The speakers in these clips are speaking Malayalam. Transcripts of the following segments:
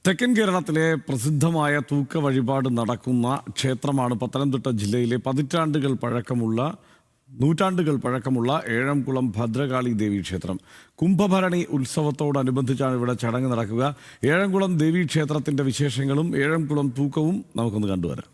തെക്കൻ കേരളത്തിലെ പ്രസിദ്ധമായ തൂക്ക വഴിപാട് നടക്കുന്ന ക്ഷേത്രമാണ് പത്തനംതിട്ട ജില്ലയിലെ നൂറ്റാണ്ടുകൾ പഴക്കമുള്ള ഏഴംകുളം ഭദ്രകാളി ദേവി ക്ഷേത്രം. കുംഭഭരണി ഉത്സവത്തോടനുബന്ധിച്ചാണ് ഇവിടെ ചടങ്ങ് നടക്കുക. ഏഴംകുളം ദേവി ക്ഷേത്രത്തിന്റെ വിശേഷങ്ങളും ഏഴംകുളം തൂക്കവും നമുക്കൊന്ന് കണ്ടുവരാം.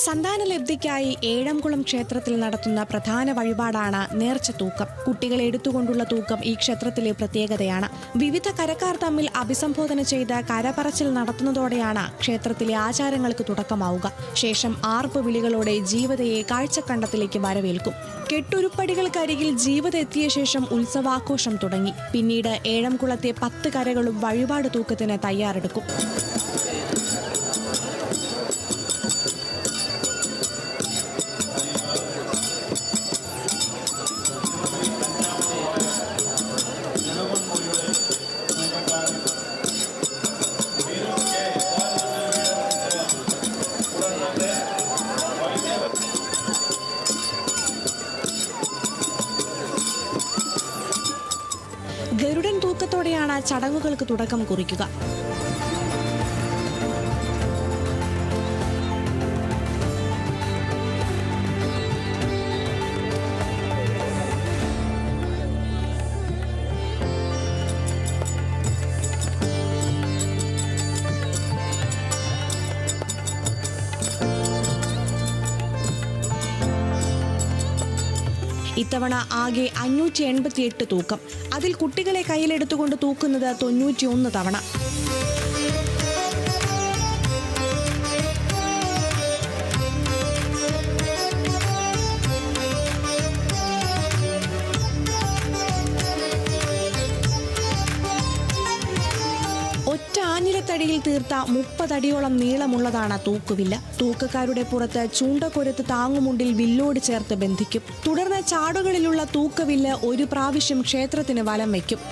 സന്താനലബ്ധിക്കായി ഏഴംകുളം ക്ഷേത്രത്തിൽ നടത്തുന്ന പ്രധാന വഴിപാടാണ് നേർച്ച തൂക്കം. കുട്ടികളെ എടുത്തുകൊണ്ടുള്ള തൂക്കം ഈ ക്ഷേത്രത്തിലെ പ്രത്യേകതയാണ്. വിവിധ കരക്കാർ തമ്മിൽ അഭിസംബോധന ചെയ്ത് കരപറച്ചിൽ നടത്തുന്നതോടെയാണ് ക്ഷേത്രത്തിലെ ആചാരങ്ങൾക്ക് തുടക്കമാവുക. ശേഷം ആർപ്പ് വിളികളോടെ ജീവതയെ കാഴ്ചക്കണ്ടത്തിലേക്ക് വരവേൽക്കും. കെട്ടുരുപ്പടികൾക്കരികിൽ ജീവത എത്തിയ ശേഷം ഉത്സവാഘോഷം തുടങ്ങി. പിന്നീട് ഏഴംകുളത്തെ 10 കരകളും വഴിപാട് തൂക്കത്തിന് തയ്യാറെടുക്കും. ഗരുഡൻ തൂക്കത്തോടെയാണ് ചടങ്ങുകൾക്ക് തുടക്കം കുറിക്കുക. ഇത്തവണ ആകെ 588 തൂക്കം. അതിൽ കുട്ടികളെ കയ്യിലെടുത്തുകൊണ്ട് തൂക്കുന്നത് 91 തവണ. ആഞ്ഞിലത്തടിയിൽ തീർത്ത 30 അടിയോളം നീളമുള്ളതാണ് തൂക്കുവില്ല. തൂക്കക്കാരുടെ പുറത്ത് ചൂണ്ടക്കൊരുത്ത് താങ്ങുമുണ്ടിൽ വില്ലോട് ചേർത്ത് ബന്ധിക്കും. തുടർന്ന് ചാടുകളിലുള്ള തൂക്കവില്ല് ഒരു പ്രാവശ്യം ക്ഷേത്രത്തിന് വലം വയ്ക്കും.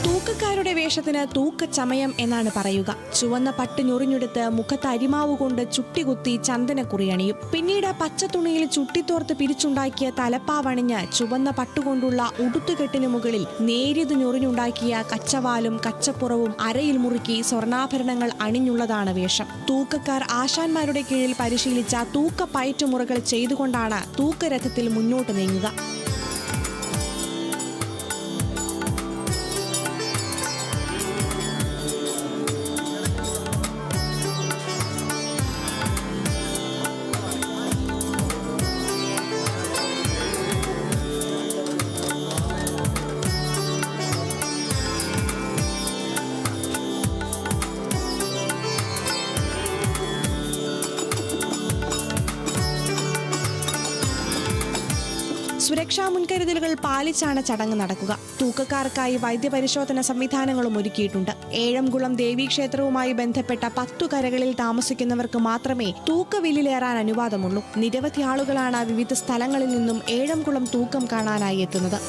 തൂക്കക്കാരുടെ വേഷത്തിന് തൂക്കച്ചമയം എന്നാണ് പറയുക. ചുവന്ന പട്ട് ഞൊറിഞ്ഞെടുത്ത് മുഖത്ത് അരിമാവ് കൊണ്ട് ചുട്ടികുത്തി ചന്ദനക്കുറി അണിയും. പിന്നീട് പച്ചത്തുണിയിൽ ചുട്ടിത്തോർത്ത് പിരിച്ചുണ്ടാക്കിയ തലപ്പാവണിഞ്ഞ് ചുവന്ന പട്ടുകൊണ്ടുള്ള ഉടുത്തുകെട്ടിനു മുകളിൽ നേരിയത് ഞൊറിഞ്ഞുണ്ടാക്കിയ കച്ചവാലും കച്ചപ്പുറവും അരയിൽ മുറുക്കി സ്വർണ്ണാഭരണങ്ങൾ അണിഞ്ഞുള്ളതാണ് വേഷം. തൂക്കക്കാർ ആശാന്മാരുടെ കീഴിൽ പരിശീലിച്ച തൂക്ക പയറ്റുമുറകൾ ചെയ്തുകൊണ്ടാണ് തൂക്കരഥത്തിൽ മുന്നോട്ട് നീങ്ങുക. സുരക്ഷാ മുൻകരുതലുകൾ പാലിച്ചാണ് ചടങ്ങ് നടക്കുക. തൂക്കക്കാർക്കായി വൈദ്യപരിശോധന സംവിധാനങ്ങളും ഒരുക്കിയിട്ടുണ്ട്. ഏഴംകുളം ദേവീക്ഷേത്രവുമായി ബന്ധപ്പെട്ട 10 കരകളിൽ താമസിക്കുന്നവർക്ക് മാത്രമേ തൂക്കവില്ലിലേറാൻ അനുവാദമുള്ളൂ. നിരവധി ആളുകളാണ് വിവിധ സ്ഥലങ്ങളിൽ നിന്നും ഏഴംകുളം തൂക്കം കാണാനായി എത്തുന്നത്.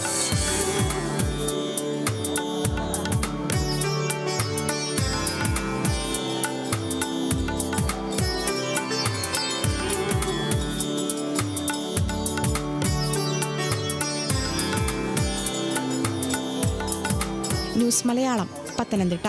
ന്യൂസ് മലയാളം, പത്തനംതിട്ട.